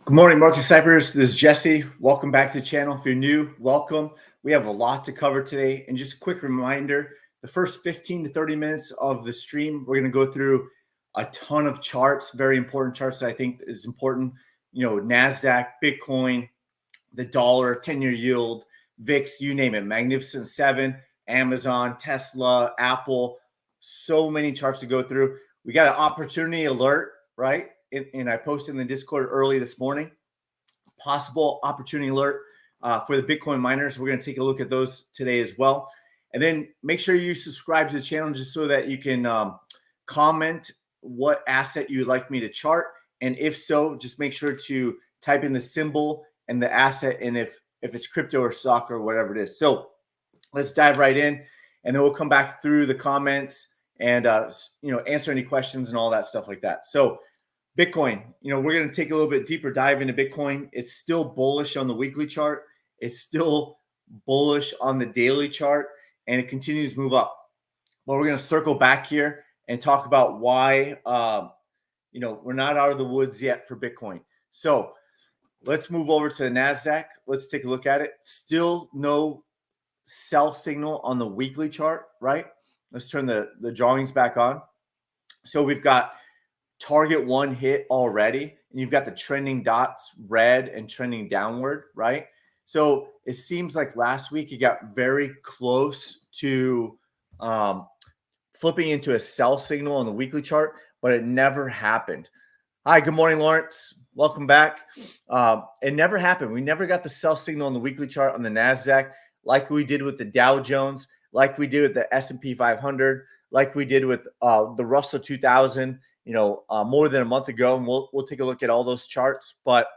Good morning, Market Snipers. This is Jesse. Welcome back to the channel. If you're new, welcome. We have a lot to cover today. And just a quick reminder, the first 15 to 30 minutes of the stream, we're going to go through a ton of charts, very important charts that I think is important. NASDAQ, Bitcoin, the dollar, 10-year yield, VIX, you name it, Magnificent Seven, Amazon, Tesla, Apple, so many charts to go through. We got an opportunity alert, right? And I posted in the Discord early this morning, possible opportunity alert for the Bitcoin miners. We're going to take a look at those today as well. And then make sure you subscribe to the channel just so that you can comment what asset you would like me to chart. And if so, just make sure to type in the symbol and the asset and if it's crypto or stock or whatever it is. So let's dive right in, and then we'll come back through the comments and answer any questions and all that stuff like that. So Bitcoin, we're going to take a little bit deeper dive into Bitcoin. It's still bullish on the weekly chart. It's still bullish on the daily chart, and it continues to move up. But we're going to circle back here and talk about why, we're not out of the woods yet for Bitcoin. So let's move over to the NASDAQ. Let's take a look at it. Still no sell signal on the weekly chart, right? Let's turn the drawings back on. So we've got target one hit already, and you've got the trending dots red and trending downward, right? So it seems like last week it got very close to flipping into a sell signal on the weekly chart, but it never happened. Hi, good morning, Lawrence. Welcome back. It never happened. We never got the sell signal on the weekly chart on the NASDAQ like we did with the Dow Jones, like we did with the S&P 500, like we did with the Russell 2000, more than a month ago, and we'll take a look at all those charts, but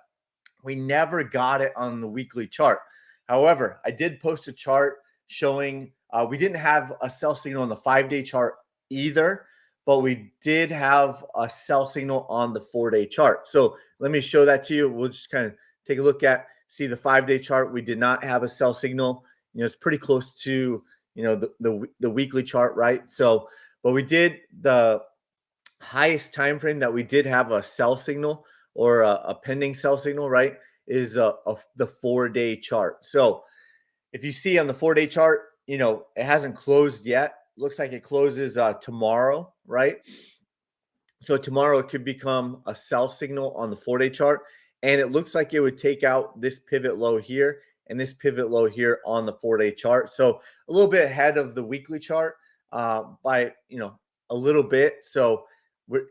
we never got it on the weekly chart. However, I did post a chart showing we didn't have a sell signal on the 5-day chart either, but we did have a sell signal on the 4-day chart. So let me show that to you. We'll just kind of take a look at, see the 5-day chart. We did not have a sell signal. It's pretty close to, the weekly chart, right? So, but we did the highest time frame that we did have a sell signal or a pending sell signal, right, is the 4-day chart. So if you see on the 4-day chart, it hasn't closed yet. Looks like it closes tomorrow, right? So tomorrow it could become a sell signal on the 4-day chart, and it looks like it would take out this pivot low here and this pivot low here on the 4-day chart. So a little bit ahead of the weekly chart by a little bit. So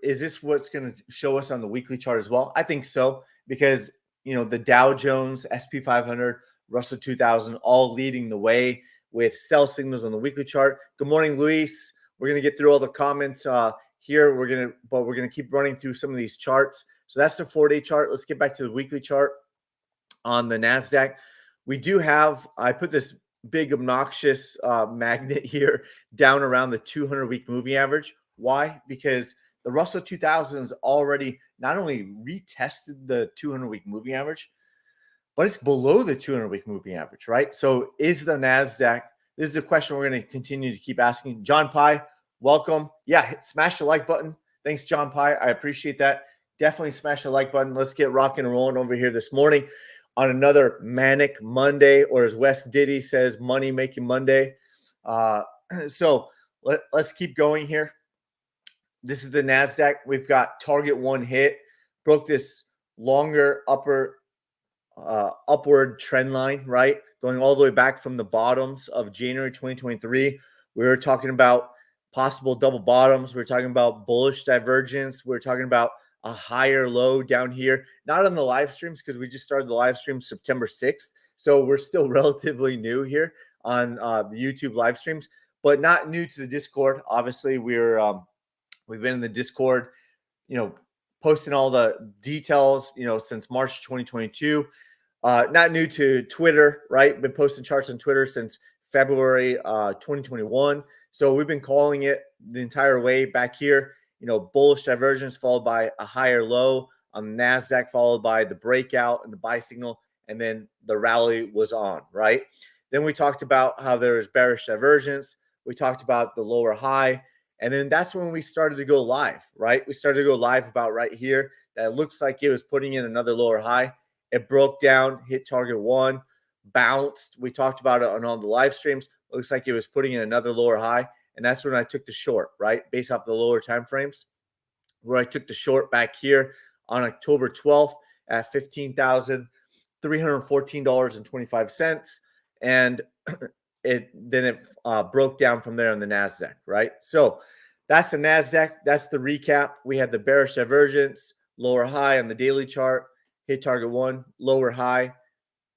is this what's going to show us on the weekly chart as well? I think so, because the Dow Jones, SP 500, Russell 2000 all leading the way with sell signals on the weekly chart. Good morning, Luis. We're going to get through all the comments here. We're going to keep running through some of these charts. So that's the 4-day chart. Let's get back to the weekly chart on the NASDAQ. We do have, I put this big obnoxious magnet here down around the 200-week moving average. Why? Because the Russell 2000 has already not only retested the 200-week moving average, but it's below the 200-week moving average, right? So is the NASDAQ, this is the question we're going to continue to keep asking. John Pye, welcome. Yeah, smash the like button. Thanks, John Pye. I appreciate that. Definitely smash the like button. Let's get rocking and rolling over here this morning on another manic Monday, or as Wes Diddy says, money-making Monday. So let's keep going here. This is the NASDAQ. We've got target one hit, broke this longer upward trend line, right? Going all the way back from the bottoms of January 2023. We were talking about possible double bottoms. We were talking about bullish divergence. We were talking about a higher low down here, not on the live streams because we just started the live stream September 6th. So we're still relatively new here on the YouTube live streams, but not new to the Discord. Obviously, we've been in the Discord, posting all the details, since March 2022. Not new to Twitter, right? Been posting charts on Twitter since February 2021. So we've been calling it the entire way back here. Bullish divergence followed by a higher low on the NASDAQ, followed by the breakout and the buy signal, and then the rally was on, right? Then we talked about how there was bearish divergence. We talked about the lower high. And then that's when we started to go live, right? We started to go live about right here. that looks like it was putting in another lower high. It broke down, hit target 1, bounced. We talked about it on all the live streams. It looks like it was putting in another lower high, and that's when I took the short, right, based off the lower time frames, where I took the short back here on October 12th at $15,314.25, and it broke down from there on the Nasdaq, right? So that's the Nasdaq. That's the recap. We had the bearish divergence, lower high on the daily chart, hit target 1, lower high,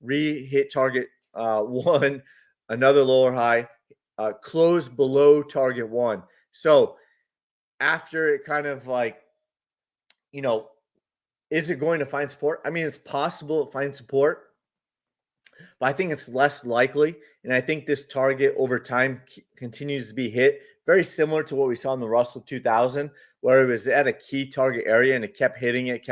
hit target 1, another lower high, close below target 1. So after it kind of like, is it going to find support? I mean, it's possible it finds support, but I think it's less likely. And I think this target over time continues to be hit, very similar to what we saw in the Russell 2000, where it was at a key target area and it kept hitting it,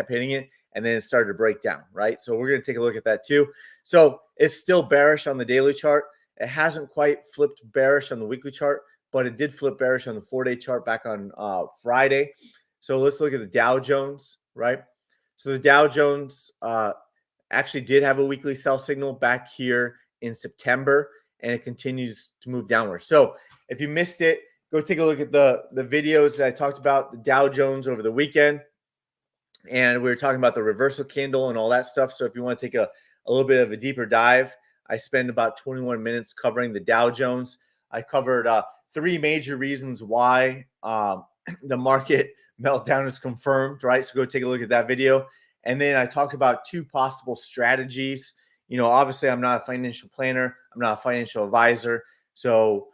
and then it started to break down, right? So we're going to take a look at that too. So it's still bearish on the daily chart. It hasn't quite flipped bearish on the weekly chart, but it did flip bearish on the 4-day chart back on Friday. So let's look at the Dow Jones, right? So the Dow Jones actually did have a weekly sell signal back here in September, and it continues to move downward. So if you missed it, go take a look at the videos that I talked about the Dow Jones over the weekend. And we were talking about the reversal candle and all that stuff. So if you want to take a little bit of a deeper dive, I spend about 21 minutes covering the Dow Jones. I covered 3 major reasons why the market meltdown is confirmed, right? So go take a look at that video. And then I talked about 2 possible strategies. Obviously, I'm not a financial planner. I'm not a financial advisor. So,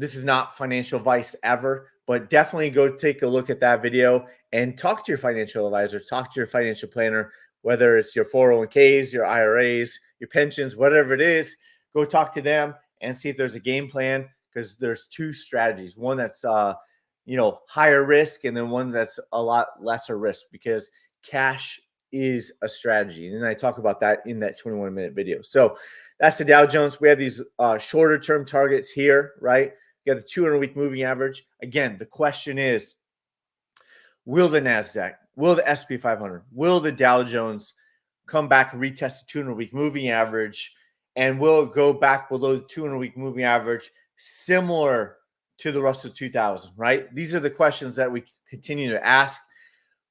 this is not financial advice ever, but definitely go take a look at that video and talk to your financial advisor, talk to your financial planner, whether it's your 401ks, your IRAs, your pensions, whatever it is, go talk to them and see if there's a game plan, because there's 2 strategies. One that's, higher risk, and then one that's a lot lesser risk, because cash is a strategy. And I talk about that in that 21-minute video. So that's the Dow Jones. We have these shorter term targets here, right? You got the 200-week moving average. Again, the question is, will the Nasdaq, will the S&P 500, will the Dow Jones come back and retest the 200-week moving average, and will it go back below the 200-week moving average, similar to the Russell 2000, right? These are the questions that we continue to ask.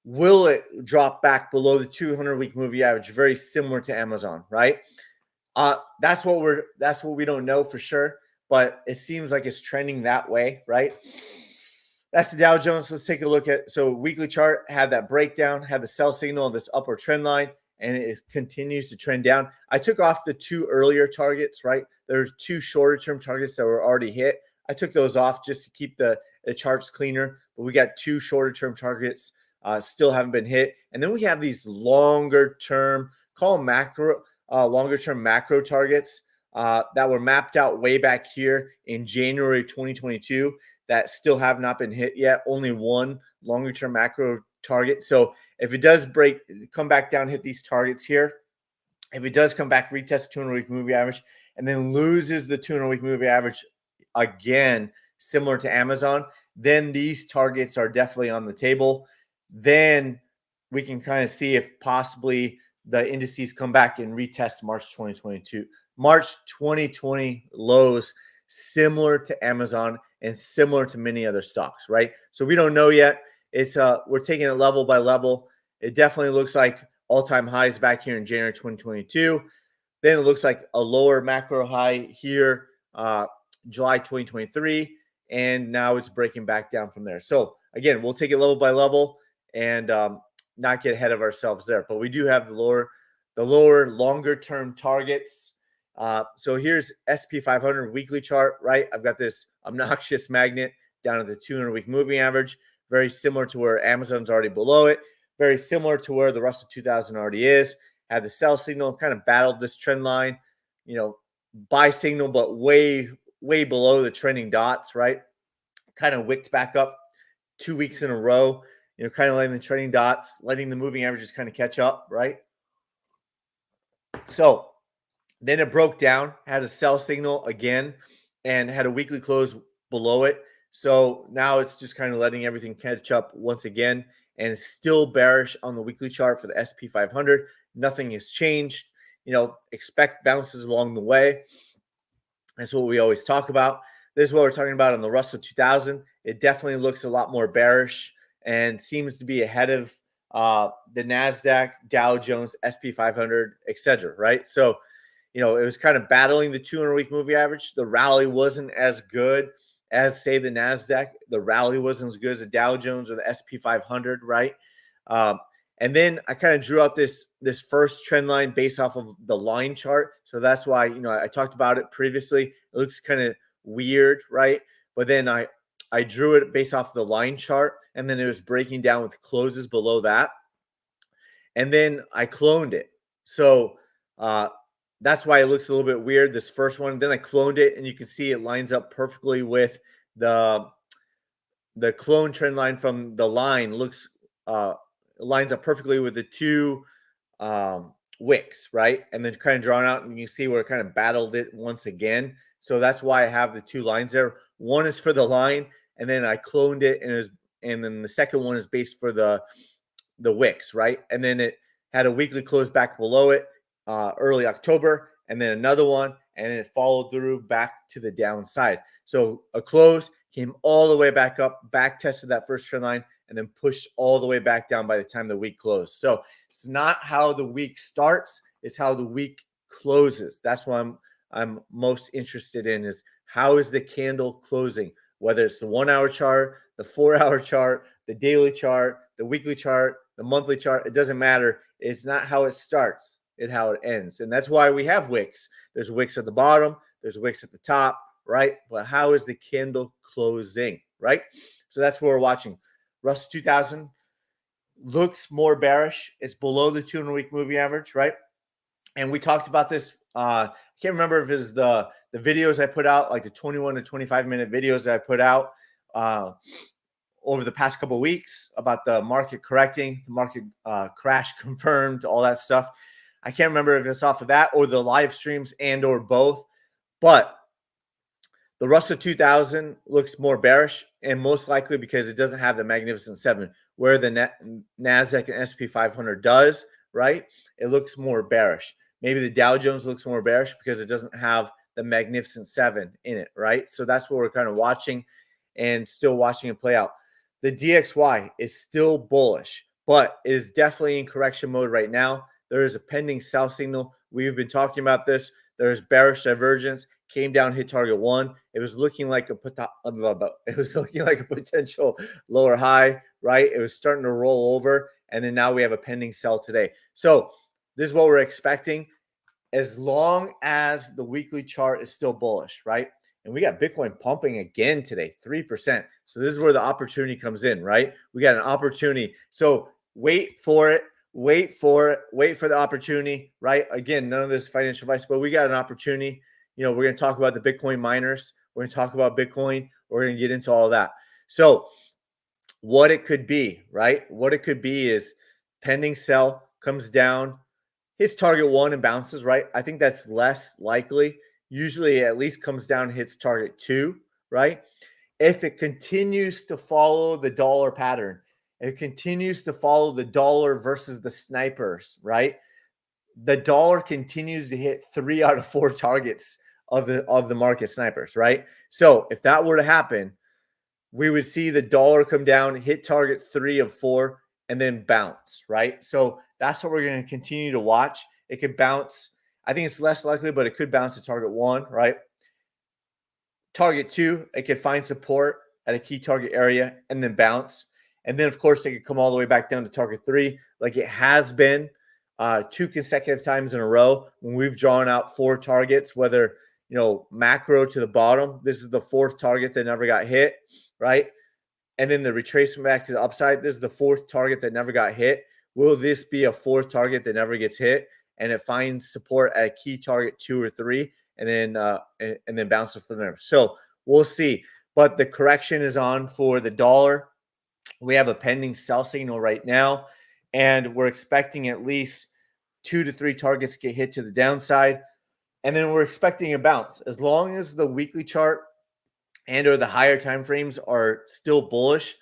Will it drop back below the 200-week moving average, very similar to Amazon, right? That's what we don't know for sure, but it seems like it's trending that way, right? That's the Dow Jones. Let's take a look at, so weekly chart had that breakdown, had the sell signal of this upward trend line, and it continues to trend down. I took off the 2 earlier targets, right? There's 2 shorter term targets that were already hit. I took those off just to keep the charts cleaner, but we got 2 shorter term targets still haven't been hit. And then we have these longer term, call them macro, longer term macro targets that were mapped out way back here in January 2022 that still have not been hit yet. Only one longer term macro target. So if it does come back down, hit these targets here, if it does come back, retest the 200-week moving average, and then loses the 200-week moving average again, similar to Amazon, then these targets are definitely on the table. Then we can kind of see if possibly the indices come back and retest March 2020 lows, similar to Amazon and similar to many other stocks, right? So we don't know yet. We're taking it level by level. It definitely looks like all-time highs back here in January 2022. Then it looks like a lower macro high here, July 2023, and now it's breaking back down from there. So again, we'll take it level by level and not get ahead of ourselves there. But we do have the lower longer term targets. So here's S&P 500 weekly chart, right? I've got this obnoxious magnet down at the 200-week moving average, very similar to where Amazon's already below it, very similar to where the Russell 2000 already is. Had the sell signal, kind of battled this trend line, buy signal, but way below the trending dots, right? Kind of wicked back up 2 weeks in a row, kind of letting the trending dots, letting the moving averages kind of catch up, right? So then it broke down, had a sell signal again, and had a weekly close below it. So now it's just kind of letting everything catch up once again. and it's still bearish on the weekly chart for the SP 500. Nothing has changed. Expect bounces along the way. That's what we always talk about. This is what we're talking about on the Russell 2000. It definitely looks a lot more bearish and seems to be ahead of the NASDAQ, Dow Jones, SP 500, etc. Right? So, it was kind of battling the 200-week moving average. The rally wasn't as good as, say, the NASDAQ. The rally wasn't as good as the Dow Jones or the SP 500, right? And then I kind of drew out this first trend line based off of the line chart. So that's why, I talked about it previously. It looks kind of weird, right? But then I drew it based off the line chart, and then it was breaking down with closes below that. And then I cloned it. So that's why it looks a little bit weird, this first one. Then I cloned it, and you can see it lines up perfectly with the clone trend line from the line. Lines up perfectly with the two wicks, right? And then kind of drawn out, and you see where it kind of battled it once again. So that's why I have the two lines there. One is for the line, and then I cloned it, and then the second one is based for the wicks, right? And then it had a weekly close back below it early October, and then another one, and then it followed through back to the downside. So a close came all the way back up, back tested that first trend line, and then pushed all the way back down by the time the week closed. So it's not how the week starts, it's how the week closes. That's what I'm most interested in, is how is the candle closing, whether it's the 1 hour chart, the 4 hour chart, the daily chart, the weekly chart, the monthly chart. It doesn't matter. It's not how it starts, it's how it ends. And that's why we have wicks. There's wicks at the bottom, there's wicks at the top, right? But how is the candle closing, right? So that's what we're watching. Russell 2000 looks more bearish. It's below the 200-week moving average, right? And we talked about this. I can't remember if it's the videos I put out, like the 21 to 25-minute videos that I put out over the past couple of weeks about the market correcting, the market crash confirmed, all that stuff. I can't remember if it's off of that or the live streams and or both, but the Russell 2000 looks more bearish, and most likely because it doesn't have the Magnificent Seven, where the NASDAQ and SP 500 does, right? It looks more bearish. Maybe the Dow Jones looks more bearish because it doesn't have the Magnificent Seven in it, right? So that's what we're kind of watching and still watching it play out. The DXY is still bullish, but it is definitely in correction mode right now. There is a pending sell signal. We've been talking about this. There's bearish divergence. Came down, hit target 1. It was looking like a potential lower high, right? It was starting to roll over, and then now we have a pending sell today. So this is what we're expecting, as long as the weekly chart is still bullish, right? And we got Bitcoin pumping again today, 3%. So this is where the opportunity comes in, right? We got an opportunity. So wait for it. Wait for the opportunity, right? Again, none of this financial advice, but we got an opportunity. We're going to talk about the Bitcoin miners. We're going to talk about Bitcoin. We're going to get into all that. So what it could be, right? What it could be is pending sell, comes down, hits target 1 and bounces, right? I think that's less likely. Usually it at least comes down, hits target 2, right? If it continues to follow the dollar pattern, it continues to follow the dollar versus the snipers, right? The dollar continues to hit 3 out of 4 targets of the market snipers, right? So if that were to happen, we would see the dollar come down, hit target 3 of 4, and then bounce, right? So that's what we're going to continue to watch. It could bounce. I think it's less likely, but it could bounce to target 1, right? Target 2, it could find support at a key target area and then bounce. And then, of course, it could come all the way back down to target 3, like it has been 2 consecutive times in a row when we've drawn out 4 targets, whether, macro to the bottom. This is the 4th target that never got hit, right? And then the retracement back to the upside. This is the 4th target that never got hit. Will this be a 4th target that never gets hit and it finds support at a key target 2 or 3 and then bounces from there? So we'll see. But the correction is on for the dollar. We have a pending sell signal right now, and we're expecting at least 2 to 3 targets get hit to the downside. And then we're expecting a bounce. As long as the weekly chart and or the higher time frames are still bullish,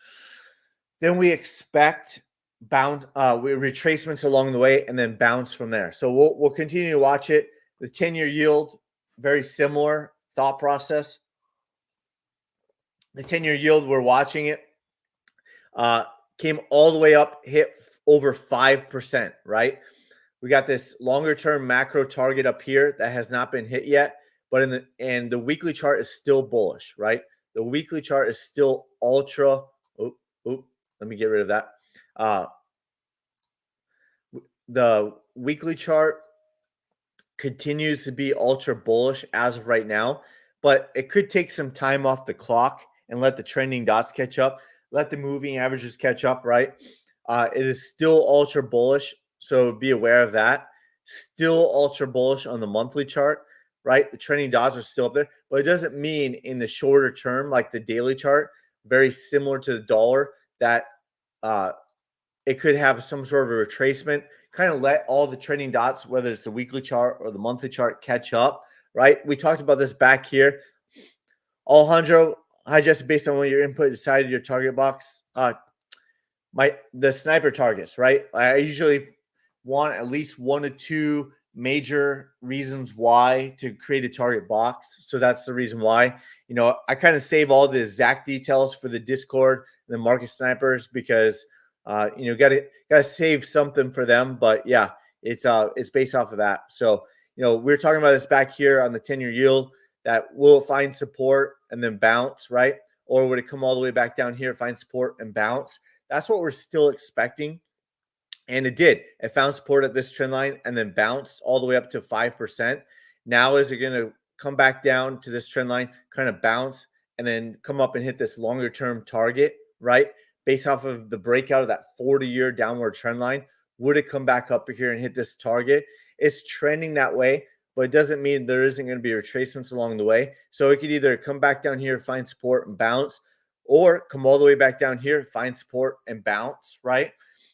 then we expect retracements along the way and then bounce from there. So we'll continue to watch it. The 10-year yield, very similar thought process. The 10-year yield, we're watching it, came all the way up, hit over 5%, right? We got this longer term macro target up here that has not been hit yet, but the weekly chart is still bullish, right? The weekly chart is still ultra. Let me get rid of that. The weekly chart continues to be ultra bullish as of right now, but it could take some time off the clock and let the trending dots catch up, let the moving averages catch up, right? It is still ultra bullish, so be aware of that. Still ultra bullish on the monthly chart, right? The trending dots are still up there, but it doesn't mean in the shorter term, like the daily chart, very similar to the dollar, that it could have some sort of a retracement, kind of let all the trending dots, whether it's the weekly chart or the monthly chart, catch up, right? We talked about this back here. Alejandro, hi, Jesse, based on what your input decided your target box. The sniper targets, right? I usually want at least 1 to 2 major reasons why to create a target box. So that's the reason why. I kind of save all the exact details for the Discord and the market snipers because gotta save something for them. But yeah, it's based off of that. So we're talking about this back here on the 10-year yield, that will find support and then bounce, right? Or would it come all the way back down here, find support and bounce? That's what we're still expecting. And it did. It found support at this trend line and then bounced all the way up to 5%. Now is it going to come back down to this trend line, kind of bounce, and then come up and hit this longer term target, right? Based off of the breakout of that 40-year downward trend line, would it come back up here and hit this target? It's trending that way, but it doesn't mean there isn't going to be retracements along the way. So it could either come back down here, find support and bounce, or come all the way back down here, find support and bounce, right?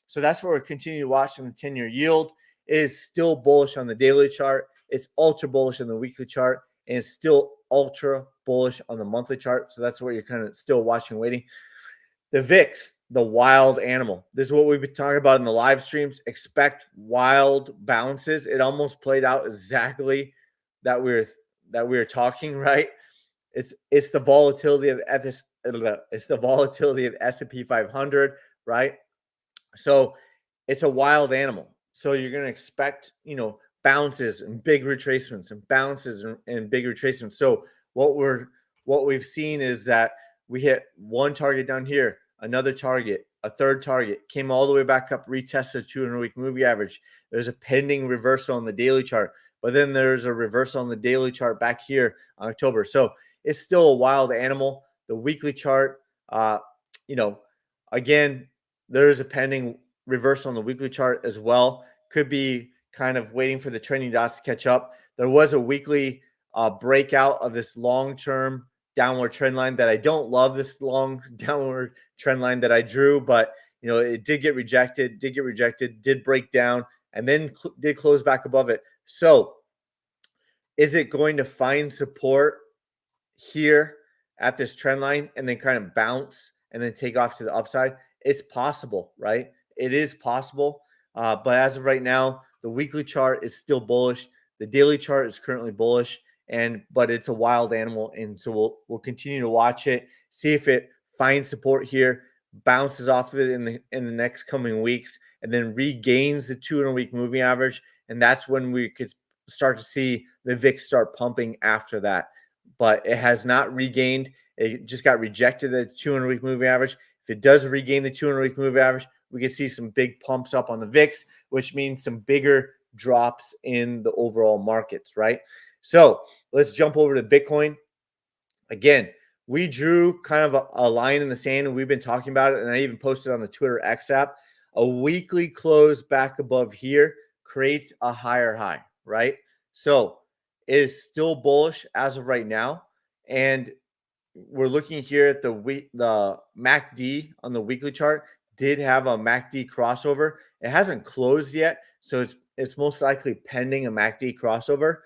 So that's what we're continuing to watch on the 10-year yield. It is still bullish on the daily chart. It's ultra bullish on the weekly chart, and it's still ultra bullish on the monthly chart. So that's what you're kind of still watching, waiting. The VIX, the wild animal. This is what we've been talking about in the live streams. Expect wild bounces. It almost played out exactly that we were talking, right? It's the volatility of it's the volatility of the S&P 500, right? So it's a wild animal. So you're going to expect, bounces and big retracements and bounces and big retracements. So what we've seen is that we hit one target down here, another target, a third target, came all the way back up, retested 200-week moving average. There's a pending reversal on the daily chart, but then there's a reversal on the daily chart back here on October. So it's still a wild animal. The weekly chart, again, there's a pending reversal on the weekly chart as well. Could be kind of waiting for the trending dots to catch up. There was a weekly breakout of this long-term downward trend line that I don't love, this long downward trend line that I drew, but it did get rejected, did break down, and then did close back above it. So is it going to find support here at this trend line and then kind of bounce and then take off to the upside? It's possible, right? It is possible. But as of right now, the weekly chart is still bullish. The daily chart is currently bullish, but it's a wild animal. And so we'll continue to watch it, see if it finds support here, bounces off of it in the next coming weeks, and then regains the 200-week moving average. And that's when we could start to see the VIX start pumping after that. But it has not regained. It just got rejected at the 200-week moving average. If it does regain the 200-week moving average, we could see some big pumps up on the VIX, which means some bigger drops in the overall markets, right? So let's jump over to Bitcoin. Again, we drew kind of a line in the sand, and we've been talking about it, and I even posted on the Twitter X app. A weekly close back above here creates a higher high, right? So it is still bullish as of right now, and we're looking here at the MACD on the weekly chart did have a MACD crossover. It hasn't closed yet, so it's most likely pending a MACD crossover.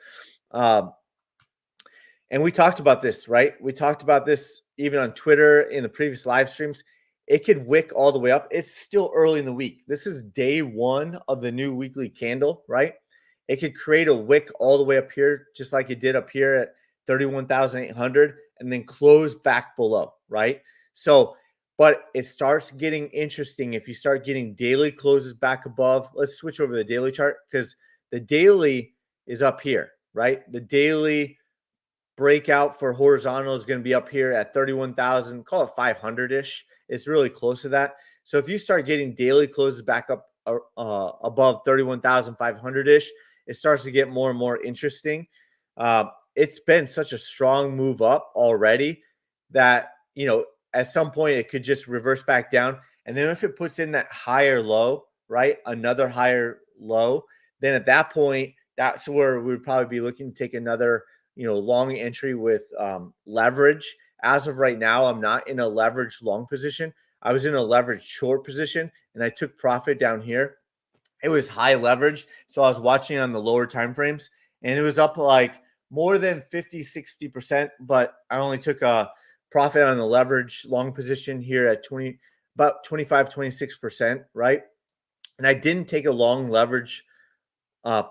And we talked about this, right? We talked about this even on Twitter in the previous live streams. it could wick all the way up. It's still early in the week. This is day one of the new weekly candle, right? It could create a wick all the way up here, just like it did up here at 31,800, and then close back below, right? So, but it starts getting interesting if you start getting daily closes back above. Let's switch over to the daily chart because the daily is up here, right? The daily breakout for horizontal is going to be up here at 31,000, call it 500-ish. It's really close to that. So if you start getting daily closes back up above 31,500-ish, it starts to get more and more interesting. It's been such a strong move up already that, at some point it could just reverse back down. And then if it puts in that higher low, right, another higher low, then at that point, that's where we'd probably be looking to take another long entry with leverage. As of right now, I'm not in a leverage long position. I was in a leverage short position and I took profit down here. It was high leverage. So I was watching on the lower time frames and it was up like more than 50-60%, but I only took a profit on the leverage long position here at about 25-26%, right? And I didn't take a long leverage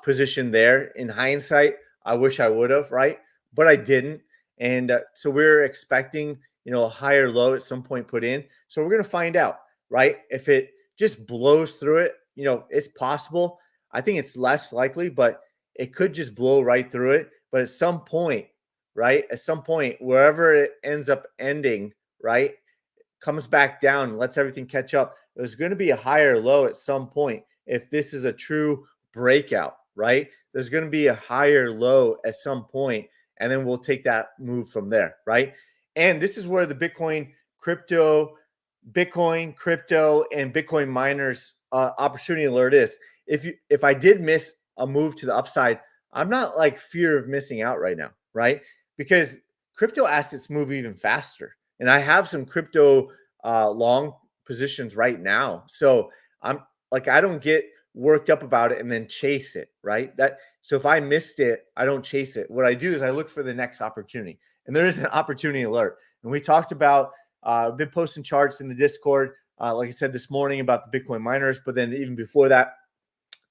position there. In hindsight, I wish I would have, right? But I didn't. And so we're expecting, a higher low at some point put in. So we're going to find out, right? If it just blows through it, it's possible. I think it's less likely, but it could just blow right through it. But at some point, right? At some point, wherever it ends up ending, right? Comes back down, lets everything catch up. There's going to be a higher low at some point. If this is a true breakout, right? There's going to be a higher low at some point, and then we'll take that move from there, right? And this is where the Bitcoin, crypto, and Bitcoin miners opportunity alert is. If I did miss a move to the upside, I'm not like fear of missing out right now, right? Because crypto assets move even faster. And I have some crypto long positions right now. So I'm like, I don't get worked up about it and then chase it, right? So if I missed it, I don't chase it. What I do is I look for the next opportunity. And there is an opportunity alert. And we talked about, I've been posting charts in the Discord, like I said this morning about the Bitcoin miners, but then even before that,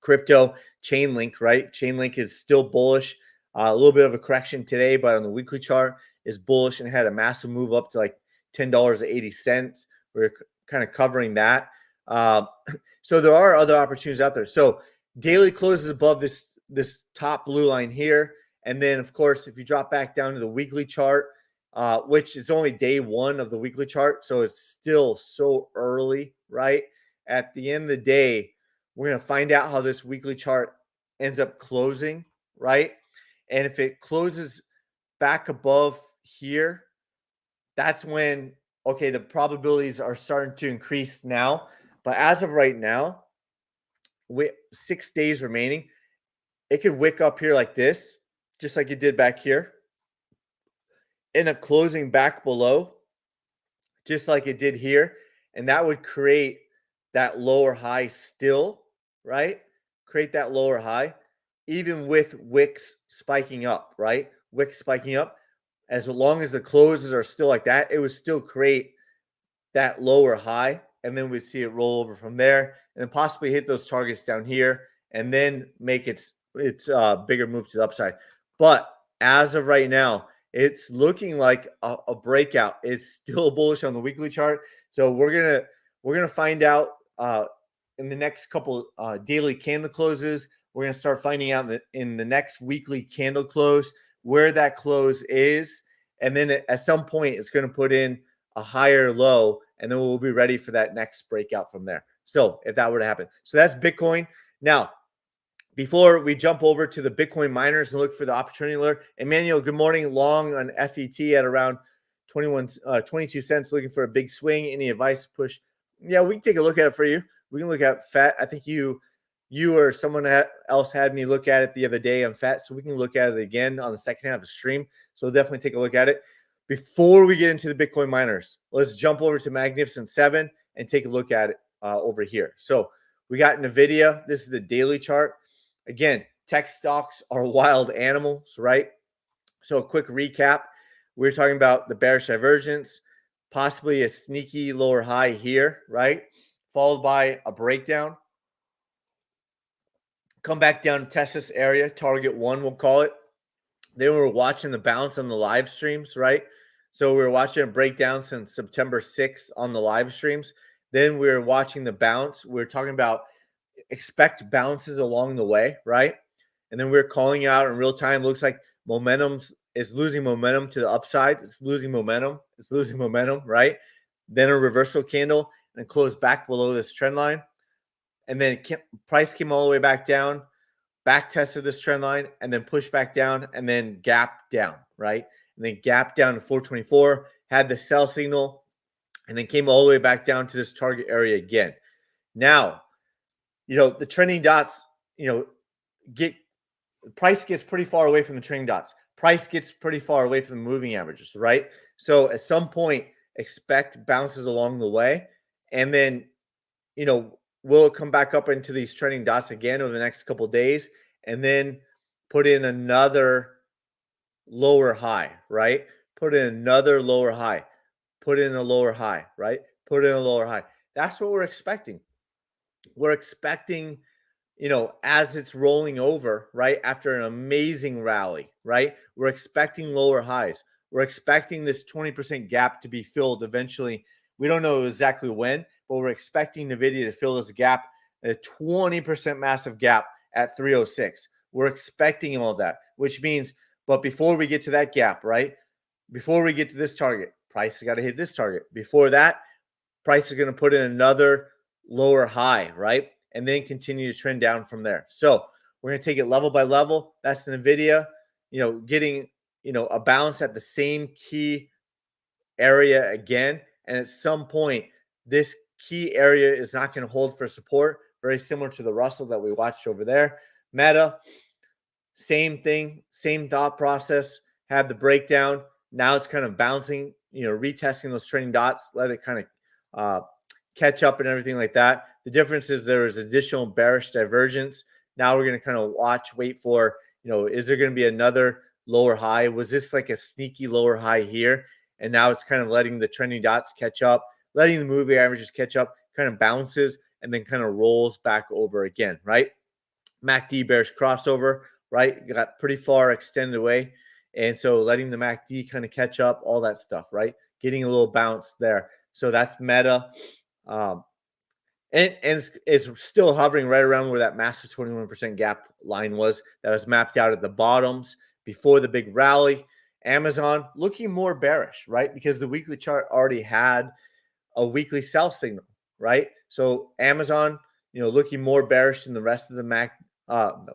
crypto, Chainlink, right? Chainlink is still bullish. A little bit of a correction today, but on the weekly chart is bullish and had a massive move up to like $10.80. We're kind of covering that. So there are other opportunities out there. So daily closes above this top blue line here. And then, of course, if you drop back down to the weekly chart, which is only day one of the weekly chart, so it's still so early, right? At the end of the day, we're going to find out how this weekly chart ends up closing, right? And if it closes back above here, that's when, okay, the probabilities are starting to increase now. But as of right now, with 6 days remaining, it could wick up here like this, just like it did back here, end up closing back below, just like it did here. And that would create that lower high still, right? Create that lower high, even with wicks spiking up, right? Wicks spiking up. As long as the closes are still like that, it would still create that lower high. And then we'd see it roll over from there and then possibly hit those targets down here and then make its bigger move to the upside. But as of right now, it's looking like a breakout. It's still bullish on the weekly chart. So we're gonna find out in the next couple daily candle closes. We're gonna start finding out in the next weekly candle close where that close is, and then at some point it's going to put in a higher low, and then we'll be ready for that next breakout from there. So if that were to happen, so that's Bitcoin. Now, before we jump over to the Bitcoin miners and look for the opportunity alert, Emmanuel, good morning. Long on FET at around 22 cents, looking for a big swing. Any advice? Push? Yeah, we can take a look at it for you. We can look at FET. I think you or someone else had me look at it the other day on FET, so we can look at it again on the second half of the stream. So we'll definitely take a look at it. Before we get into the Bitcoin miners, let's jump over to Magnificent 7 and take a look at it over here. So we got NVIDIA. This is the daily chart. Again, tech stocks are wild animals, right? So a quick recap. We're talking about the bearish divergence, possibly a sneaky lower high here, right? Followed by a breakdown. Come back down to test this area, target 1, we'll call it. Then we were watching the bounce on the live streams, right? So we were watching a breakdown since September 6th on the live streams. Then we were watching the bounce. We were talking about expect bounces along the way, right? And then we were calling out in real time. Looks like momentum is losing momentum to the upside. It's losing momentum. It's losing momentum, right? Then a reversal candle and closed back below this trend line. And then price came all the way back down, back tested this trend line, and then pushed back down, and then gap down, right? And then gap down to 424, had the sell signal, and then came all the way back down to this target area again. Now, the trending dots, price gets pretty far away from the trending dots. Price gets pretty far away from the moving averages, right? So at some point, expect bounces along the way, and then, will it come back up into these trending dots again over the next couple of days, and then put in another lower high, right? Put in another lower high, put in a lower high, right? Put in a lower high. That's what we're expecting. We're expecting, as it's rolling over, right? After an amazing rally, right? We're expecting lower highs. We're expecting this 20% gap to be filled eventually. We don't know exactly when, but we're expecting NVIDIA to fill this gap, a 20% massive gap at 306. We're expecting all of that, which means, but before we get to that gap, right? Before we get to this target, price has got to hit this target. Before that, price is going to put in another lower high, right? And then continue to trend down from there. So we're going to take it level by level. That's the NVIDIA, getting, a bounce at the same key area again. And at some point, this key area is not going to hold for support. Very similar to the Russell that we watched over there. Meta, same thing, same thought process, had the breakdown. Now it's kind of bouncing, retesting those trending dots, let it kind of catch up and everything like that. The difference is there is additional bearish divergence. Now we're going to kind of wait for, is there going to be another lower high? Was this like a sneaky lower high here? And now it's kind of letting the trending dots catch up, letting the moving averages catch up, kind of bounces, and then kind of rolls back over again, right? MACD bearish crossover, right? Got pretty far extended away. And so letting the MACD kind of catch up, all that stuff, right? Getting a little bounce there. So that's Meta. And it's still hovering right around where that massive 21% gap line was that was mapped out at the bottoms before the big rally. Amazon looking more bearish, right? Because the weekly chart already had a weekly sell signal, right? So Amazon, looking more bearish than the rest of the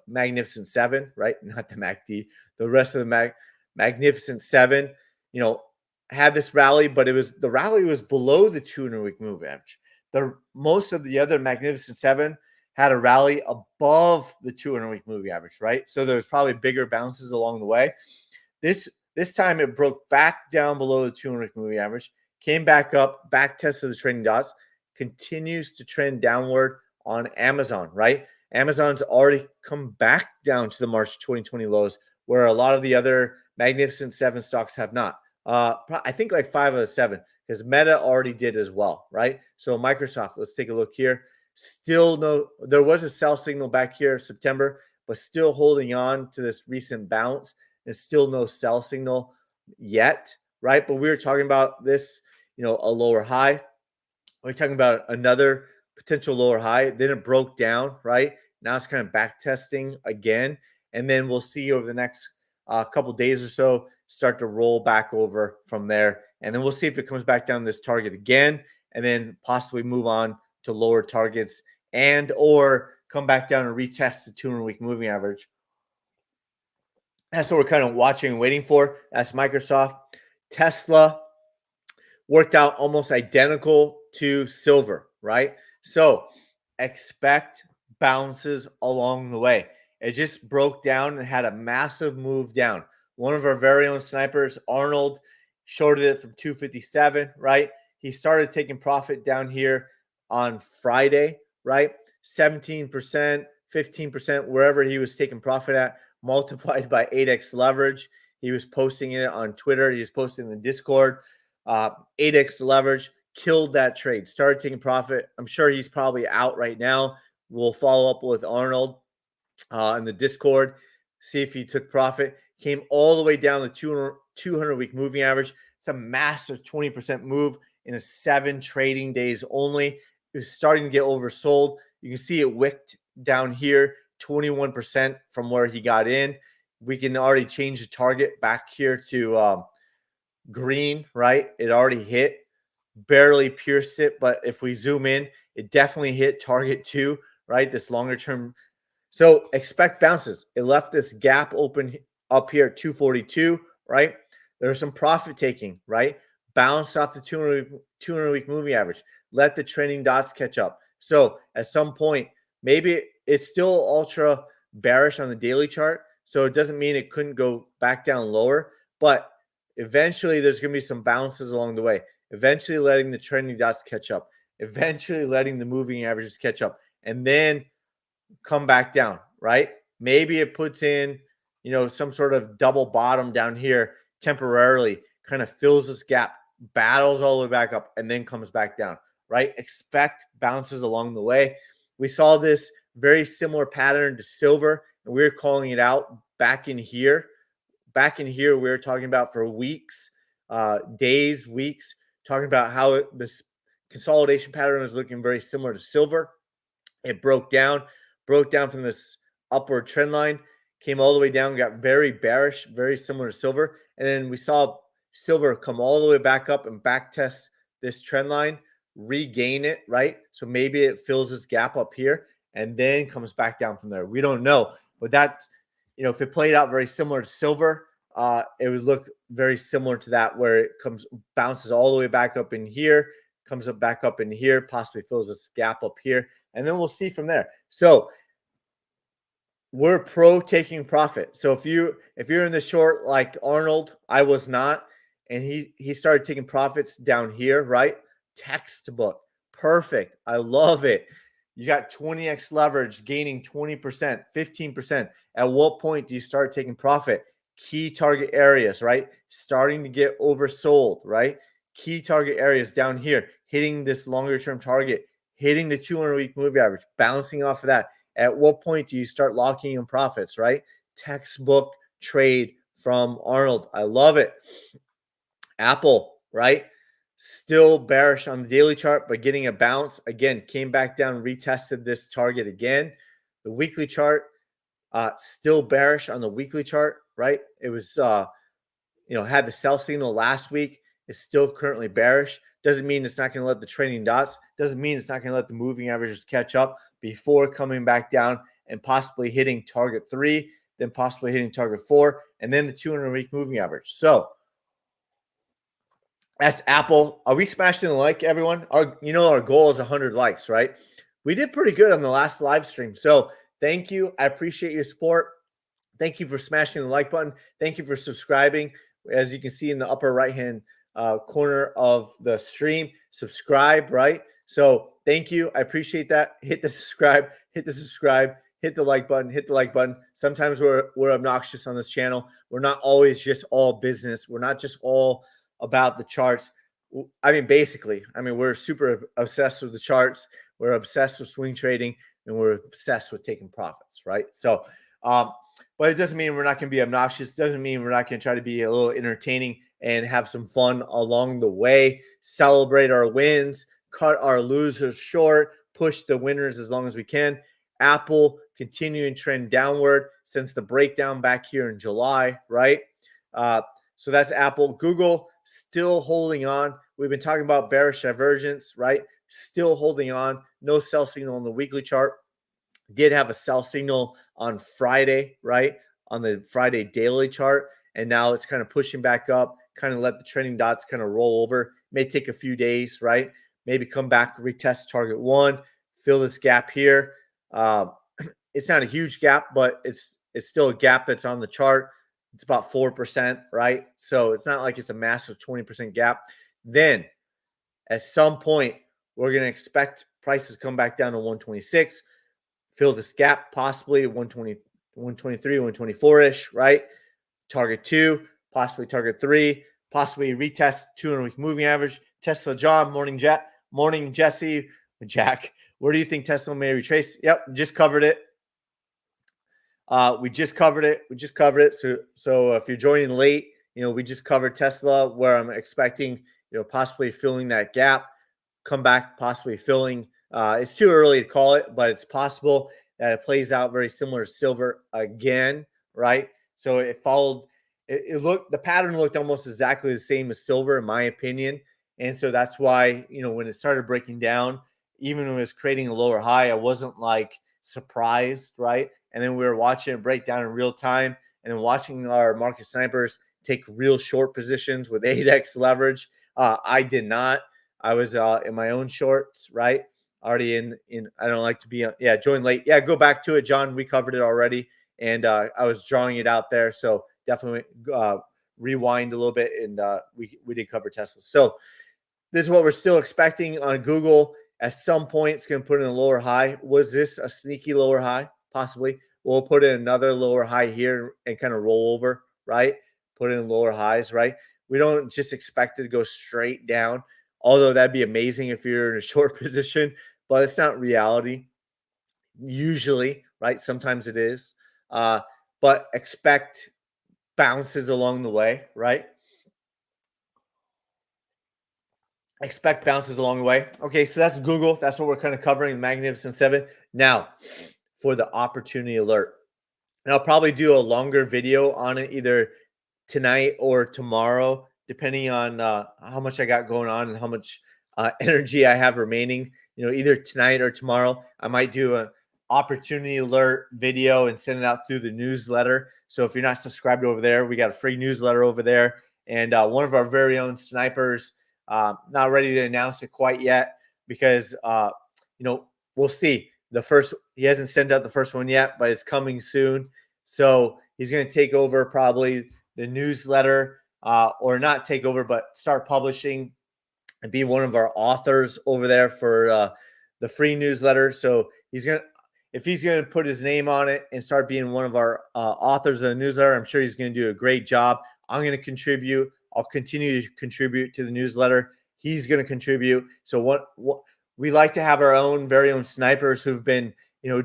Magnificent Seven, right? Not the MACD, the rest of the Magnificent Seven, had this rally, but the rally was below the 200-week move average. Most of the other Magnificent Seven had a rally above the 200-week moving average, right? So there's probably bigger bounces along the way. This time it broke back down below the 200-week moving average, came back up, back tested the trending dots, continues to trend downward on Amazon, right? Amazon's already come back down to the March 2020 lows, where a lot of the other Magnificent Seven stocks have not. I think like 5 out of 7, because Meta already did as well, right? So Microsoft, let's take a look here. There was a sell signal back here September, but still holding on to this recent bounce. There's still no sell signal yet, right? But we were talking about this, a lower high. We're talking about another potential lower high. Then it broke down, right? Now it's kind of back testing again. And then we'll see over the next couple days or so start to roll back over from there. And then we'll see if it comes back down this target again, and then possibly move on to lower targets or come back down and retest the 200-week moving average. That's what we're kind of watching and waiting for. That's Microsoft. Tesla worked out almost identical to silver, right? So expect bounces along the way. It just broke down and had a massive move down. One of our very own snipers, Arnold, shorted it from 257, right? He started taking profit down here on Friday, right? 17%, 15%, wherever he was taking profit at, multiplied by 8x leverage. He was posting it on Twitter. He was posting in the Discord. 8x leverage, killed that trade, started taking profit. I'm sure he's probably out right now. We'll follow up with Arnold in the Discord, see if he took profit. Came all the way down the 200 week moving average. It's a massive 20% move in a 7 trading days only. It was starting to get oversold. You can see it wicked down here, 21% from where he got in. We can already change the target back here to green, right? It already hit, barely pierced it. But if we zoom in, it definitely hit target 2, right? This longer term. So expect bounces. It left this gap open up here at 242, right? There's some profit taking, right? Bounce off the 200 week moving average. Let the trending dots catch up. So at some point, maybe it's still ultra bearish on the daily chart. So it doesn't mean it couldn't go back down lower, but eventually there's going to be some bounces along the way. Eventually letting the trending dots catch up. Eventually letting the moving averages catch up. And then come back down, right? Maybe it puts in, some sort of double bottom down here temporarily, kind of fills this gap, battles all the way back up, and then comes back down, right? Expect bounces along the way. We saw this very similar pattern to silver, and we were calling it out back in here. Back in here, we were talking about for weeks, days, weeks, talking about how this consolidation pattern is looking very similar to silver. It broke down from this upward trend line, came all the way down, got very bearish, very similar to silver. And then we saw silver come all the way back up and back test this trend line, regain it, right? So maybe it fills this gap up here and then comes back down from there. We don't know. But that's, if it played out very similar to silver, it would look very similar to that, where it bounces all the way back up in here, comes up back up in here, possibly fills this gap up here, and then we'll see from there. So we're pro taking profit. So if you're in the short like Arnold, I was not, and he started taking profits down here, right? Textbook. Perfect. I love it. You got 20x leverage, gaining 20%, 15%. At what point do you start taking profit? Key target areas, right? Starting to get oversold, right? Key target areas down here, hitting this longer term target, hitting the 200 week moving average, bouncing off of that. At what point do you start locking in profits, right? Textbook trade from Arnold. I love it. Apple, right? Still bearish on the daily chart, but getting a bounce. Again, came back down, retested this target again. The weekly chart, still bearish on the weekly chart, right? It was, had the sell signal last week. It's still currently bearish. Doesn't mean it's not going to let the trending dots. Doesn't mean it's not going to let the moving averages catch up before coming back down and possibly hitting target 3, then possibly hitting target 4, and then the 200-week moving average. So that's Apple. Are we smashing the like, everyone? Our goal is 100 likes, right? We did pretty good on the last live stream. So thank you. I appreciate your support. Thank you for smashing the like button. Thank you for subscribing. As you can see in the upper right-hand corner of the stream, subscribe, right? So thank you. I appreciate that. Hit the subscribe, hit the like button. Sometimes we're obnoxious on this channel. We're not always just all business. We're not just all about the charts. Basically, we're super obsessed with the charts. We're obsessed with swing trading, and we're obsessed with taking profits, right? So, but it doesn't mean we're not going to be obnoxious. It doesn't mean we're not going to try to be a little entertaining and have some fun along the way, celebrate our wins, cut our losers short, push the winners as long as we can. Apple continuing trend downward since the breakdown back here in July, right? So that's Apple. Google still holding on. We've been talking about bearish divergence, right? Still holding on. No sell signal on the weekly chart. Did have a sell signal on Friday, right? On the Friday daily chart. And now it's kind of pushing back up, kind of let the trending dots kind of roll over. May take a few days, right? Maybe come back, retest target 1, fill this gap here. It's not a huge gap, but it's still a gap that's on the chart. It's about 4%, right? So it's not like it's a massive 20% gap. Then at some point, we're going to expect prices come back down to 126, fill this gap, possibly 120, 123, 124-ish, right? Target 2, possibly target 3, possibly retest 200-week moving average. Tesla John, morning Jesse, Jack. Where do you think Tesla may retrace? Yep, just covered it. We just covered it. So if you're joining late, we just covered Tesla, where I'm expecting, possibly filling that gap, come back, possibly filling. It's too early to call it, but it's possible that it plays out very similar to silver again, right? So it followed. The pattern looked almost exactly the same as silver, in my opinion, and so that's why when it started breaking down, even when it was creating a lower high, I wasn't like surprised, right? And then we were watching it break down in real time, and then watching our market snipers take real short positions with 8x leverage. I did not. I was in my own shorts, right? Already in. I don't like to be. Join late. Yeah, go back to it, John. We covered it already, and I was drawing it out there. So definitely rewind a little bit, and we did cover Tesla. So this is what we're still expecting on Google. At some point, it's going to put in a lower high. Was this a sneaky lower high? Possibly. We'll put in another lower high here and kind of roll over, right? Put in lower highs, right? We don't just expect it to go straight down, although that'd be amazing if you're in a short position, but it's not reality usually, right? Sometimes it is. But expect bounces along the way, right? Expect bounces along the way. Okay, so that's Google. That's what we're kind of covering in Magnificent Seven. Now, for the opportunity alert. And I'll probably do a longer video on it either tonight or tomorrow, depending on how much I got going on and how much energy I have remaining. Either tonight or tomorrow, I might do an opportunity alert video and send it out through the newsletter. So if you're not subscribed over there, we got a free newsletter over there. And one of our very own snipers, not ready to announce it quite yet because, we'll see. He hasn't sent out the first one yet, but it's coming soon. So he's going to take over probably the newsletter, or not take over, but start publishing and be one of our authors over there for the free newsletter. So if he's going to put his name on it and start being one of our authors of the newsletter, I'm sure he's going to do a great job. I'm going to contribute. I'll continue to contribute to the newsletter. He's going to contribute. So what we like to have our very own snipers who've been,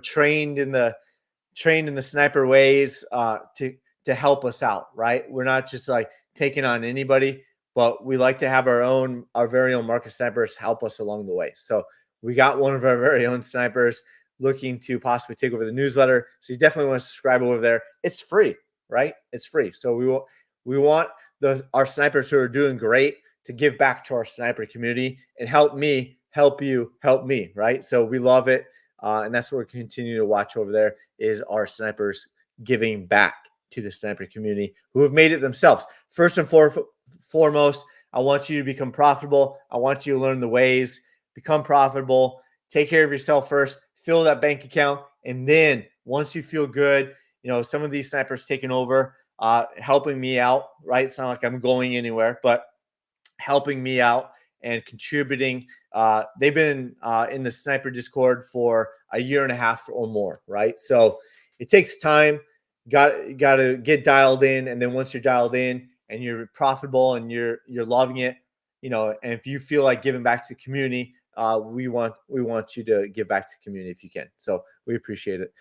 trained in the sniper ways to help us out, right? We're not just like taking on anybody, but we like to have our very own market snipers help us along the way. So we got one of our very own snipers looking to possibly take over the newsletter. So you definitely want to subscribe over there. It's free, right? It's free. So we want our snipers who are doing great to give back to our sniper community and help me, help you, help me, right? So we love it. And that's what we're continuing to watch over there is our snipers giving back to the sniper community who have made it themselves. First and foremost, I want you to become profitable. I want you to learn the ways, become profitable, take care of yourself first, fill that bank account. And then once you feel good, some of these snipers taking over, helping me out, right? It's not like I'm going anywhere, but helping me out and contributing. They've been in the sniper Discord for a year and a half or more, right? So it takes time. Got to get dialed in, and then once you're dialed in and you're profitable and you're loving it, and if you feel like giving back to the community, we want you to give back to the community if you can. So we appreciate it.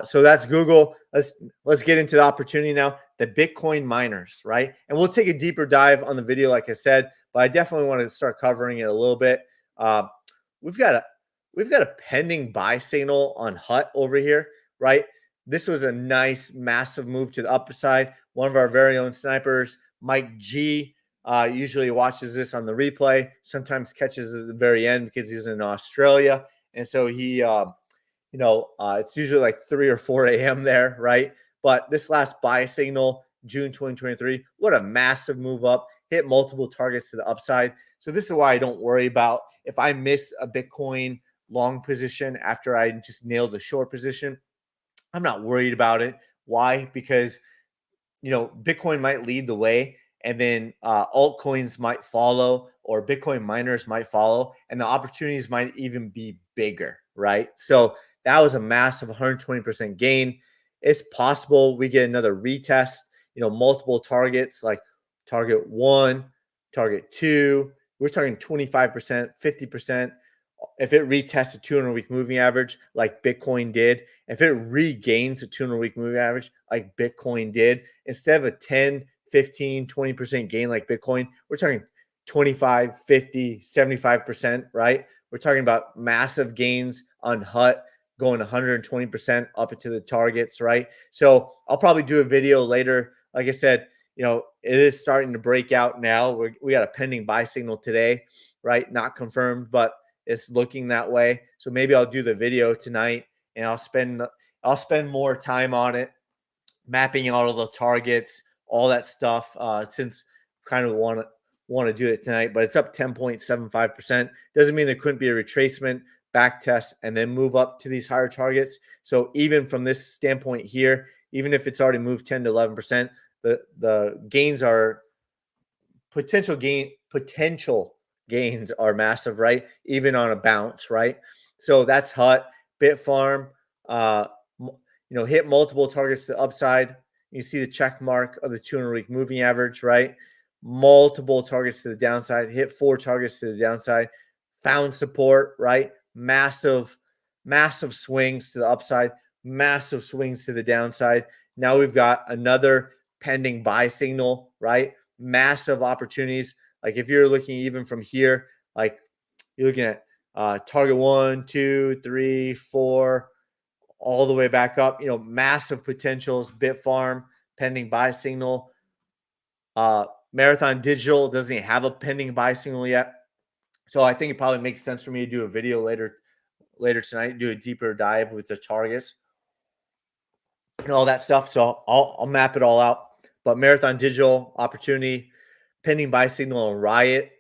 So that's Google. Let's get into the opportunity now. The Bitcoin miners, right? And we'll take a deeper dive on the video, like I said, but I definitely want to start covering it a little bit. We've got a pending buy signal on HUT over here, right? This was a nice, massive move to the upside. One of our very own snipers, Mike G, usually watches this on the replay. Sometimes catches at the very end because he's in Australia, and so he. It's usually like 3 or 4 a.m. there, right? But this last buy signal, June 2023, what a massive move up, hit multiple targets to the upside. So this is why I don't worry about if I miss a Bitcoin long position after I just nailed the short position. I'm not worried about it. Why? Because Bitcoin might lead the way, and then altcoins might follow, or Bitcoin miners might follow, and the opportunities might even be bigger, right? So that was a massive 120% gain. It's possible we get another retest, multiple targets. Like target 1, target 2. We're talking 25%, 50%. If it retests a 200-week moving average like Bitcoin did, if it regains a 200-week moving average like Bitcoin did, instead of a 10, 15, 20% gain like Bitcoin, we're talking 25, 50, 75%, right? We're talking about massive gains on HUT going 120% up into the targets, right? So I'll probably do a video later. Like I said, it is starting to break out now. We got a pending buy signal today, right? Not confirmed, but it's looking that way. So maybe I'll do the video tonight and I'll spend more time on it, mapping out all the targets, all that stuff, since kind of want to do it tonight. But it's up 10.75%. Doesn't mean there couldn't be a retracement, back test, and then move up to these higher targets. So even from this standpoint here, even if it's already moved 10 to 11%, the gains are potential gains are massive, right? Even on a bounce, right? So that's HUT, Bitfarm, hit multiple targets to the upside. You see the check mark of the 200-week moving average, right? Multiple targets to the downside, hit 4 targets to the downside, found support, right? Massive swings to the upside, massive swings to the downside. Now we've got another pending buy signal, right? Massive opportunities. Like if you're looking even from here, like you're looking at target 1, 2, 3, 4, all the way back up, massive potentials. Bitfarm, pending buy signal. Marathon Digital doesn't even have a pending buy signal yet. So I think it probably makes sense for me to do a video later tonight, do a deeper dive with the targets and all that stuff. So I'll map it all out. But Marathon Digital opportunity, pending buy signal on Riot.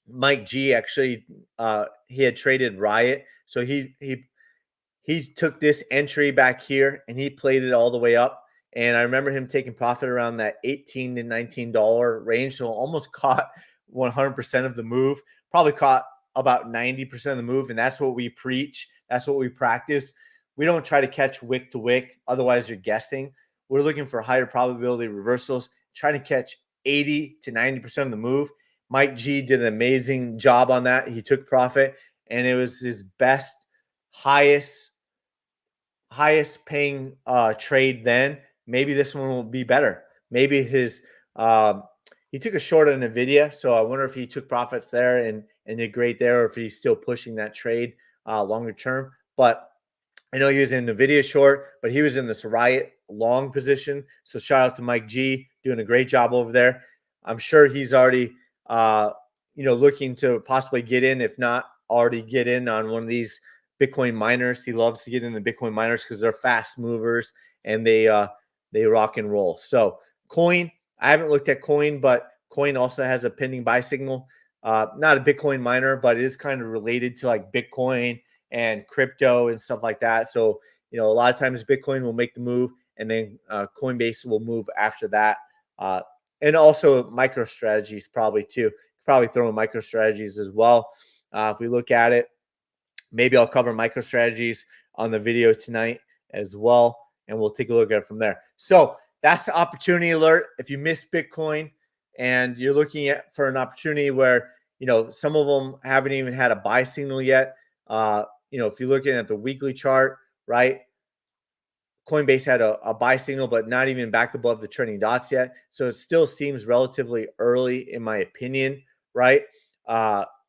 Mike G actually he had traded Riot, so he took this entry back here and he played it all the way up. And I remember him taking profit around that $18 to $19 range, so almost caught 100% of the move. Probably caught about 90% of the move, and that's what we preach. That's what we practice. We don't try to catch wick to wick, otherwise you're guessing. We're looking for higher probability reversals, trying to catch 80 to 90% of the move. Mike G did an amazing job on that. He took profit, and it was his best, highest paying trade then. Maybe this one will be better. Maybe his he took a short on Nvidia, so I wonder if he took profits there and did great there, or if he's still pushing that trade longer term. But I know he was in Nvidia short, but he was in this Riot long position. So shout out to Mike G, doing a great job over there. I'm sure he's already looking to possibly get in, if not already get in on one of these Bitcoin miners. He loves to get in the Bitcoin miners because they're fast movers and they rock and roll. So Coin, I haven't looked at Coin, but Coin also has a pending buy signal. Not a Bitcoin miner, but it is kind of related to like Bitcoin and crypto and stuff like that. So, a lot of times Bitcoin will make the move and then Coinbase will move after that. And also MicroStrategies probably too. Probably throw in MicroStrategies as well. If we look at it, maybe I'll cover MicroStrategies on the video tonight as well, and we'll take a look at it from there. So that's the opportunity alert. If you missed Bitcoin and you're looking for an opportunity where, some of them haven't even had a buy signal yet. If you're looking at the weekly chart, right? Coinbase had a buy signal, but not even back above the trending dots yet. So it still seems relatively early, in my opinion, right?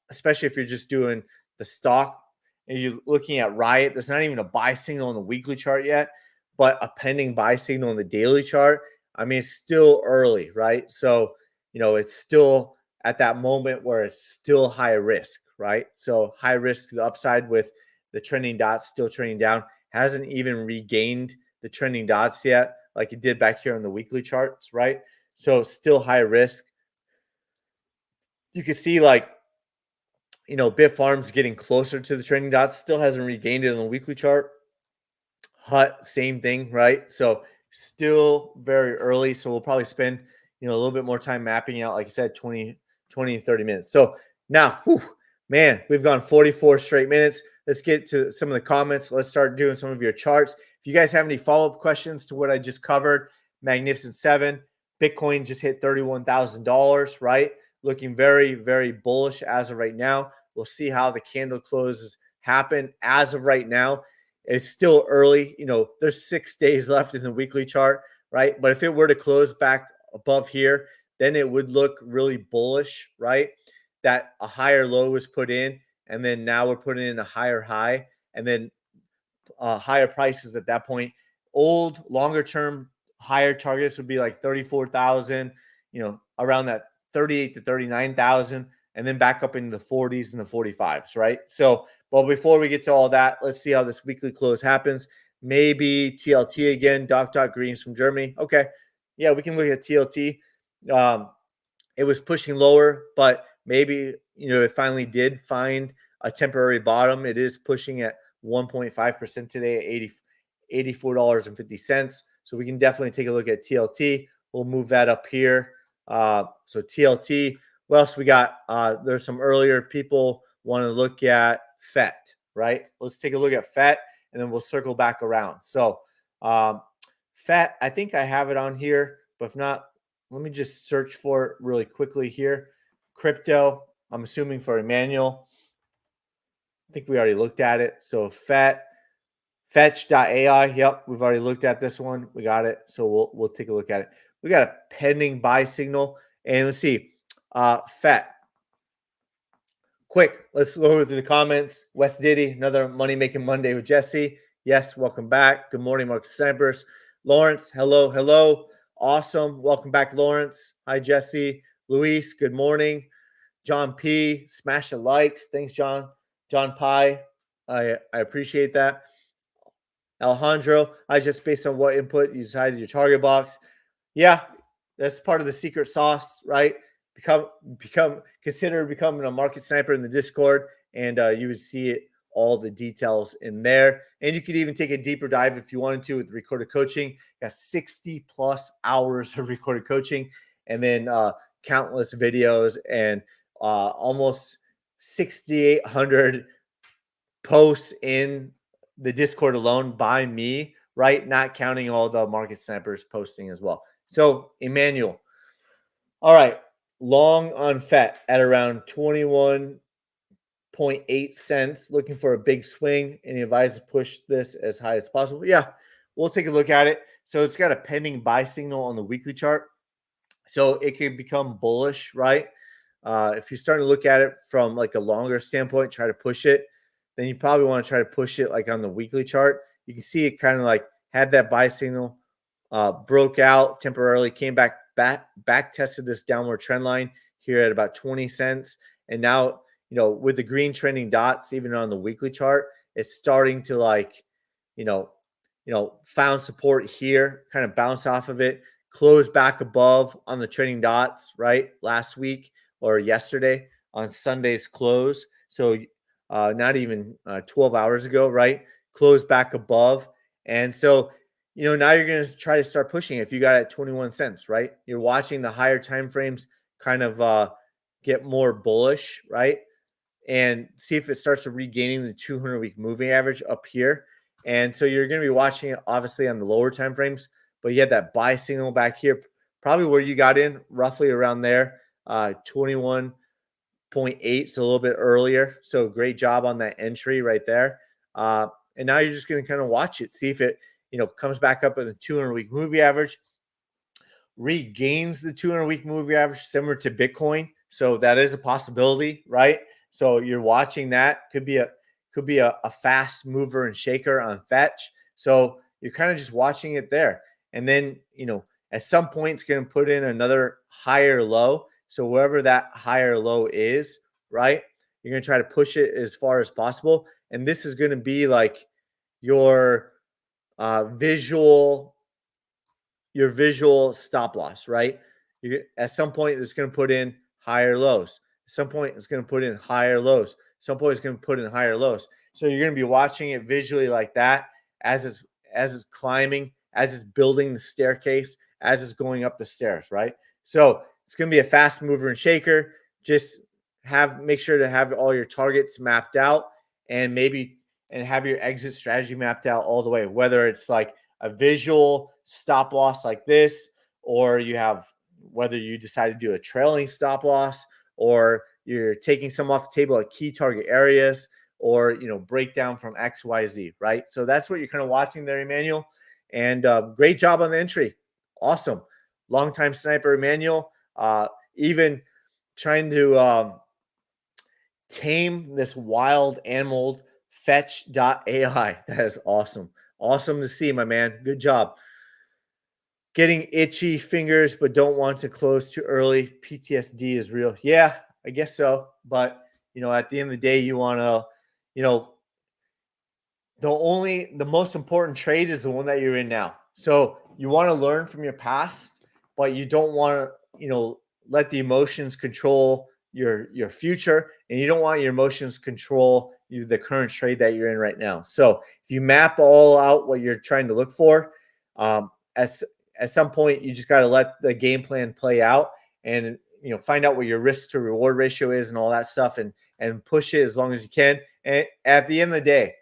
Especially if you're just doing the stock and you're looking at Riot. There's not even a buy signal on the weekly chart yet, but a pending buy signal on the daily chart. I mean, it's still early, right? So, it's still at that moment where it's still high risk, right? So high risk to the upside with the trending dots still trending down. Hasn't even regained the trending dots yet, like it did back here on the weekly charts, right? So still high risk. You can see Bitfarm's getting closer to the trending dots, still hasn't regained it on the weekly chart. HUT, same thing, right? So still very early. So we'll probably spend, a little bit more time mapping out, like I said, 20 to 30 minutes. So now, man, we've gone 44 straight minutes. Let's get to some of the comments. Let's start doing some of your charts. If you guys have any follow-up questions to what I just covered, Magnificent 7, Bitcoin just hit $31,000, right? Looking very, very bullish as of right now. We'll see how the candle closes happen. As of right now, it's still early. There's 6 days left in the weekly chart, right? But if it were to close back above here, then it would look really bullish, right? That a higher low was put in, and then now we're putting in a higher high, and then higher prices at that point. Old, longer term, higher targets would be like 34,000, around that 38 to 39,000, and then back up into the 40s and the 45s, right? So, but before we get to all that, let's see how this weekly close happens. Maybe TLT again, Greens from Germany. Okay. Yeah, we can look at TLT. It was pushing lower, but maybe, it finally did find a temporary bottom. It is pushing at 1.5% today at $84.50. So we can definitely take a look at TLT. We'll move that up here. So TLT, what else we got? There's some earlier people want to look at FET, right? Let's take a look at FET, and then we'll circle back around. So FET, I think I have it on here, but if not, let me just search for it really quickly here. Crypto, I'm assuming for Emmanuel. I think we already looked at it. So FET, fetch.ai. Yep, we've already looked at this one. We got it. So we'll take a look at it. We got a pending buy signal. And let's see. FET. Quick, let's go over to the comments. Wes Diddy, another Money Making Monday with Jesse. Yes, welcome back. Good morning, Marcus Sampers. Lawrence, hello. Awesome. Welcome back, Lawrence. Hi, Jesse. Luis, good morning. John P, smash the likes. Thanks, John. John Pi, I appreciate that. Alejandro, just based on what input you decided your target box. Yeah, that's part of the secret sauce, right? Consider becoming a market sniper in the Discord, and you would see it, all the details in there. And you could even take a deeper dive if you wanted to with recorded coaching. Got 60 plus hours of recorded coaching, and then countless videos and almost 6,800 posts in the Discord alone by me, right? Not counting all the market snipers posting as well. So Emmanuel, all right, long on FET at around 21.8 cents, looking for a big swing. Any advice to push this as high as possible? Yeah, we'll take a look at it. So it's got a pending buy signal on the weekly chart. So it could become bullish, right? If you're starting to look at it from like a longer standpoint, try to push it, then you probably want to try to push it like on the weekly chart. You can see it kind of like had that buy signal, broke out temporarily, came back tested this downward trend line here at about 20 cents. And now, with the green trending dots, even on the weekly chart, it's starting to like, found support here, kind of bounce off of it, close back above on the trending dots, right? Last week or yesterday on Sunday's close. So not even 12 hours ago, right? Close back above. And so, now you're going to try to start pushing. If you got at 21 cents, right? You're watching the higher time frames kind of get more bullish, right? And see if it starts to regaining the 200-week moving average up here. And so you're going to be watching it obviously on the lower time frames, but you had that buy signal back here, probably where you got in, roughly around there, 21.8, so a little bit earlier. So great job on that entry right there. And now you're just going to kind of watch it, see if it, comes back up in the 200-week moving average, regains the 200-week moving average similar to Bitcoin. So that is a possibility, right? So you're watching that. Could be a fast mover and shaker on fetch. So you're kind of just watching it there. And then, at some point it's going to put in another higher low. So wherever that higher low is, right, you're going to try to push it as far as possible. And this is going to be like your visual stop loss, right? At some point it's going to put in higher lows. At some point it's going to put in higher lows. At some point it's going to put in higher lows. So you're going to be watching it visually like that as it's climbing, as it's building the staircase, as it's going up the stairs, right? So it's going to be a fast mover and shaker. Just make sure to have all your targets mapped out, and have your exit strategy mapped out all the way, whether it's like a visual stop loss like this, or you have whether you decide to do a trailing stop loss, or you're taking some off the table at key target areas, or breakdown from XYZ, right? So that's what you're kind of watching there, Emmanuel. And great job on the entry. Awesome. Longtime sniper, Emmanuel. Even trying to tame this wild animal fetch.ai. That is awesome. Awesome to see, my man. Good job. Getting itchy fingers, but don't want to close too early. PTSD is real. Yeah, I guess so. But, at the end of the day, you want to, the most important trade is the one that you're in now. So you want to learn from your past, but you don't want to, let the emotions control your future, and you don't want your emotions control the current trade that you're in right now. So if you map all out what you're trying to look for, at some point you just got to let the game plan play out, and find out what your risk to reward ratio is and all that stuff, and push it as long as you can. And at the end of the day,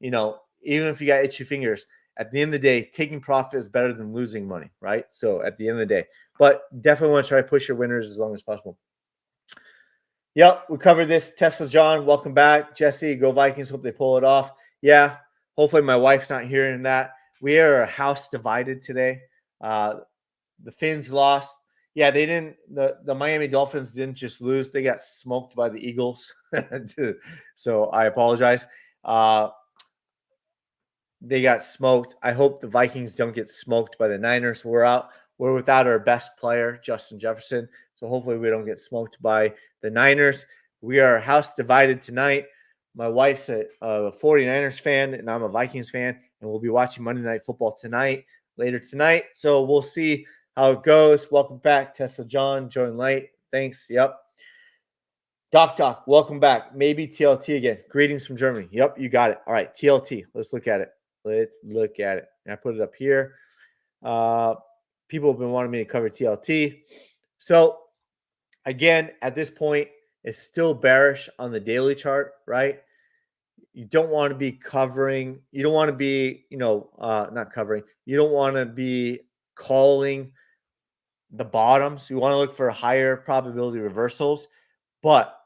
even if you got itchy fingers, at the end of the day, taking profit is better than losing money, right? So at the end of the day, but definitely want to try to push your winners as long as possible. Yep, we covered this. Tesla John, welcome back. Jesse, go Vikings. Hope they pull it off. Yeah, hopefully my wife's not hearing that. We are a house divided today. The Finns lost. Yeah, they didn't. The Miami Dolphins didn't just lose; they got smoked by the Eagles. So I apologize. They got smoked. I hope the Vikings don't get smoked by the Niners. We're without our best player, Justin Jefferson. So hopefully we don't get smoked by the Niners. We are house divided tonight. My wife's a 49ers fan, and I'm a Vikings fan, and we'll be watching Monday Night Football later tonight. So we'll see how it goes. Welcome back, Tesla John. Join late. Thanks. Yep. Doc, welcome back. Maybe TLT again. Greetings from Germany. Yep, you got it. All right, TLT. Let's look at it. And I put it up here. People have been wanting me to cover TLT. So again, at this point, it's still bearish on the daily chart, right? You don't want to be covering. You don't want to be, not covering. You don't want to be calling the bottoms. You want to look for higher probability reversals. But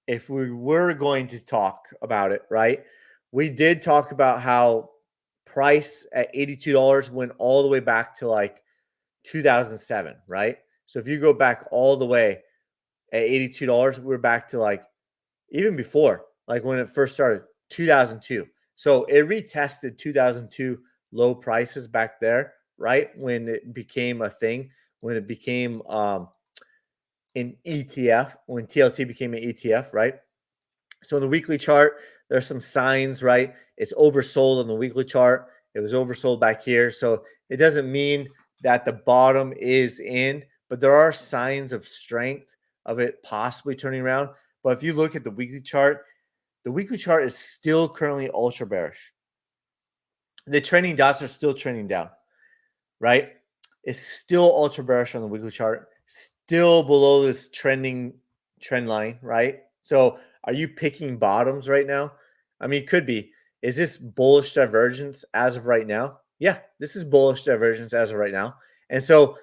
if we were going to talk about it, right? We did talk about how price at $82 went all the way back to like 2007, right? So if you go back all the way at $82, we're back to like even before, like when it first started, 2002. So it retested 2002 low prices back there, right? When it became a thing, when it became an ETF, when TLT became an ETF, right? So in the weekly chart, there's some signs, right? It's oversold on the weekly chart. It was oversold back here. So it doesn't mean that the bottom is in, but there are signs of strength of it possibly turning around. But if you look at the weekly chart is still currently ultra bearish. The trending dots are still trending down, right? It's still ultra bearish on the weekly chart, still below this trend line, right? So are you picking bottoms right now? I mean, it could be. Is this bullish divergence as of right now? Yeah, this is bullish divergence as of right now. And so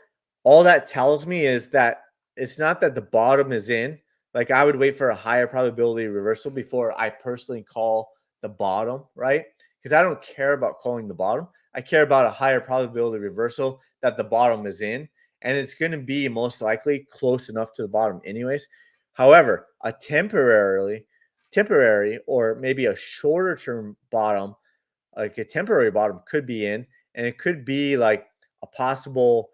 all that tells me is that it's not that the bottom is in. Like I would wait for a higher probability reversal before I personally call the bottom, right? Because I don't care about calling the bottom. I care about a higher probability reversal that the bottom is in. And it's going to be most likely close enough to the bottom anyways. However, a temporary or maybe a shorter term bottom, like a temporary bottom could be in, and it could be like a possible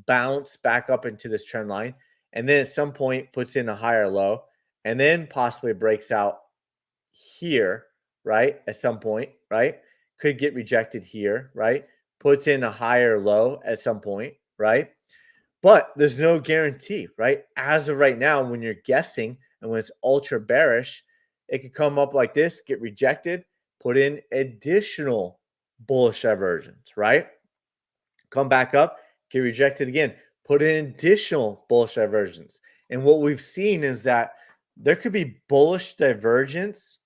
bounce back up into this trend line. And then at some point puts in a higher low and then possibly breaks out here, right? At some point, right? Could get rejected here, right? Puts in a higher low at some point, right? But there's no guarantee, right? As of right now, when you're guessing and when it's ultra bearish, it could come up like this, get rejected, put in additional bullish divergence, right? Come back up, get rejected again, put in additional bullish divergence. And what we've seen is that there could be bullish divergence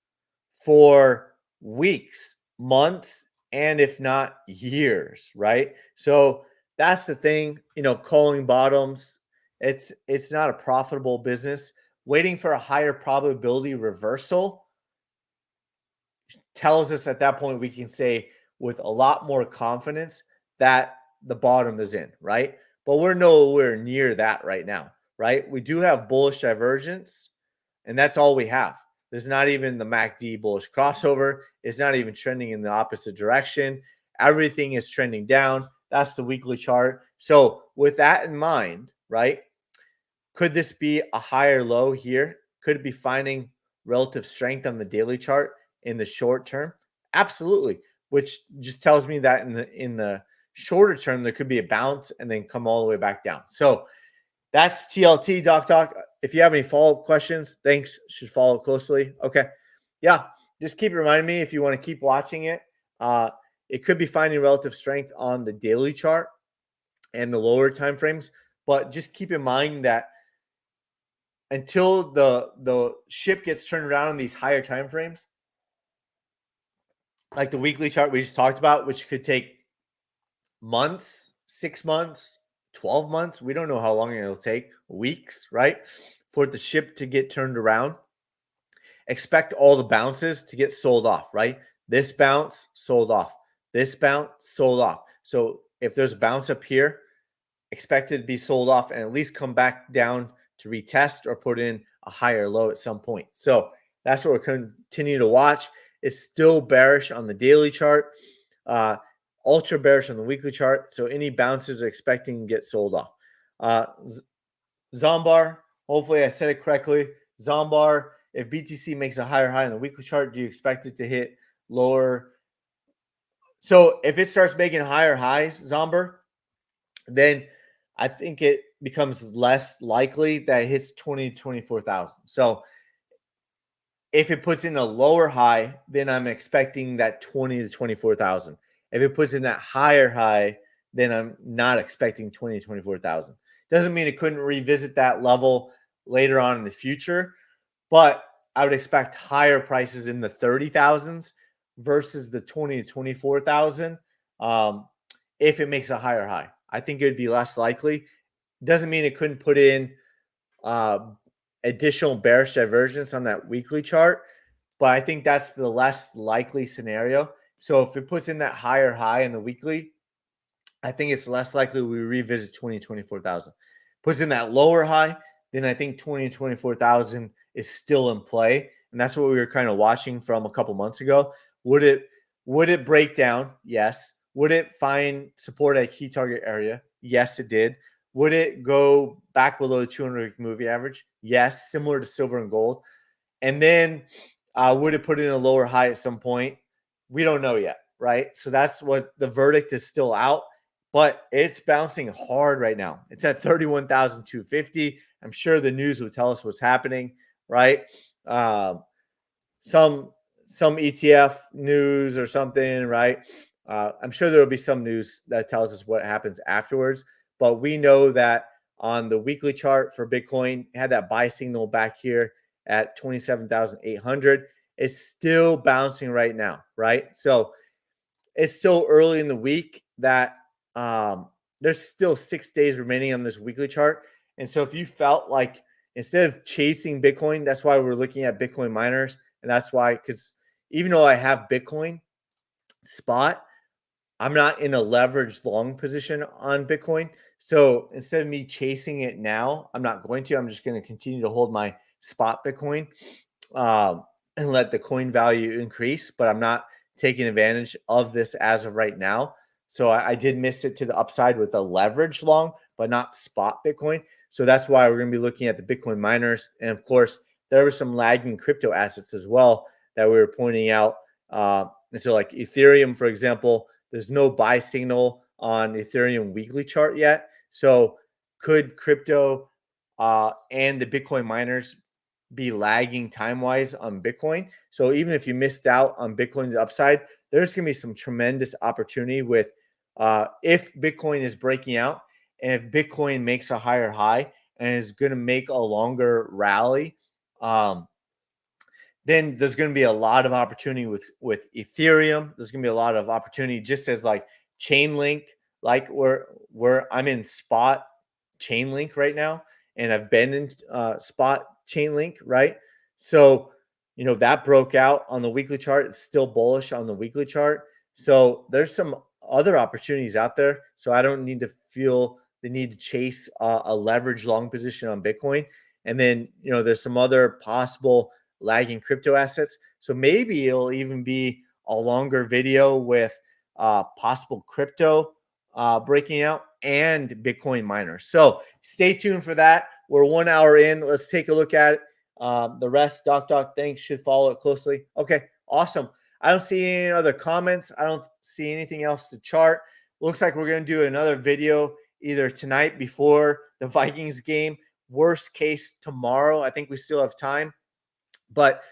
for weeks, months, and if not years, right? So that's the thing, calling bottoms, it's not a profitable business. Waiting for a higher probability reversal tells us at that point we can say with a lot more confidence that the bottom is in, right? But we're nowhere near that right now, right? We do have bullish divergence, and that's all we have. There's not even the MACD bullish crossover. It's not even trending in the opposite direction. Everything is trending down. That's the weekly chart. So, with that in mind, right, could this be a higher low here? Could it be finding relative strength on the daily chart in the short term? Absolutely. Which just tells me that in the shorter term there could be a bounce and then come all the way back down. So that's TLT Doc. If you have any follow-up questions, thanks. Should follow closely. Okay. Yeah. Just keep reminding me if you want to keep watching it. It could be finding relative strength on the daily chart and the lower time frames, but just keep in mind that until the ship gets turned around in these higher time frames, like the weekly chart we just talked about, which could take months, 6 months, 12 months. We don't know how long it'll take, weeks, right? For the ship to get turned around. Expect all the bounces to get sold off, right? This bounce sold off. This bounce sold off. So if there's a bounce up here, expect it to be sold off and at least come back down to retest or put in a higher low at some point. So that's what we're continue to watch. It's still bearish on the daily chart, ultra bearish on the weekly chart. So any bounces are expecting to get sold off. Zombar, hopefully I said it correctly. Zombar, if BTC makes a higher high on the weekly chart, do you expect it to hit lower? So if it starts making higher highs, Zombar, then I think it becomes less likely that it hits 20 to 24,000. So if it puts in a lower high, then I'm expecting that 20 to 24,000. If it puts in that higher high, then I'm not expecting 20 to 24,000. Doesn't mean it couldn't revisit that level later on in the future, but I would expect higher prices in the 30,000s versus the 20 to 24,000 if it makes a higher high. I think it would be less likely. Doesn't mean it couldn't put in uh, additional bearish divergence on that weekly chart, but I think that's the less likely scenario. So if it puts in that higher high in the weekly, I think it's less likely we revisit 20, 24,000. Puts in that lower high, then I think 20, 24,000 is still in play. And that's what we were kind of watching from a couple months ago. Would it break down? Yes. Would it find support at a key target area? Yes, it did. Would it go back below the 200 moving average? Yes, similar to silver and gold. And then would it put in a lower high at some point? We don't know yet, right? So that's what the verdict is still out, but it's bouncing hard right now. It's at 31,250. I'm sure the news will tell us what's happening, right? Some ETF news or something, right? I'm sure there will be some news that tells us what happens afterwards, but we know that on the weekly chart for Bitcoin, it had that buy signal back here at 27,800. It's still bouncing right now, right? So it's so early in the week that there's still 6 days remaining on this weekly chart. And so if you felt like instead of chasing Bitcoin, that's why we're looking at Bitcoin miners. And that's why, because even though I have Bitcoin spot, I'm not in a leveraged long position on Bitcoin. So instead of me chasing it now, I'm not going to. I'm just going to continue to hold my spot Bitcoin and let the coin value increase. But I'm not taking advantage of this as of right now. So I did miss it to the upside with a leverage long, but not spot Bitcoin. So that's why we're going to be looking at the Bitcoin miners. And of course, there were some lagging crypto assets as well that we were pointing out. And so like Ethereum, for example, there's no buy signal on Ethereum weekly chart yet. So could crypto and the Bitcoin miners be lagging time-wise on Bitcoin? So even if you missed out on Bitcoin to upside, there's going to be some tremendous opportunity with if Bitcoin is breaking out and if Bitcoin makes a higher high and is going to make a longer rally, then there's going to be a lot of opportunity with Ethereum. There's going to be a lot of opportunity just as like Chainlink like where I'm in spot chain link right now, and I've been in spot chain link, right? So, that broke out on the weekly chart. It's still bullish on the weekly chart. So there's some other opportunities out there. So I don't need to feel the need to chase a leverage long position on Bitcoin. And then, there's some other possible lagging crypto assets. So maybe it'll even be a longer video with possible crypto breaking out and Bitcoin miners. So stay tuned for that. We're 1 hour in. Let's take a look at it. The rest, Doc, thanks, should follow it closely. Okay, awesome. I don't see any other comments. I don't see anything else to chart. Looks like we're going to do another video either tonight before the Vikings game. Worst case tomorrow. I think we still have time, but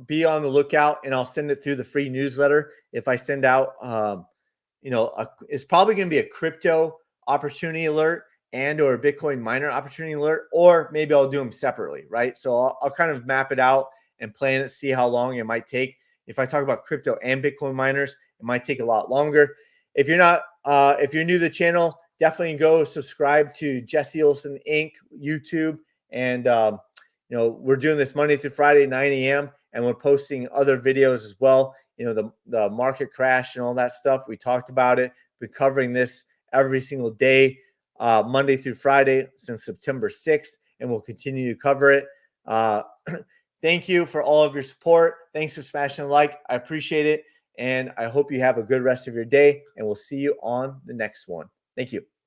be on the lookout, and I'll send it through the free newsletter. If I send out, it's probably going to be a crypto opportunity alert and or a Bitcoin miner opportunity alert, or maybe I'll do them separately, right? So I'll kind of map it out and plan it, see how long it might take. If I talk about crypto and Bitcoin miners, it might take a lot longer. If you're new to the channel, definitely go subscribe to Jesse Olson Inc. YouTube, and we're doing this Monday through Friday, 9 a.m., and we're posting other videos as well. The market crash and all that stuff. We talked about it. We're covering this every single day, Monday through Friday since September 6th, and we'll continue to cover it. Thank you for all of your support. Thanks for smashing a like. I appreciate it, and I hope you have a good rest of your day, and we'll see you on the next one. Thank you.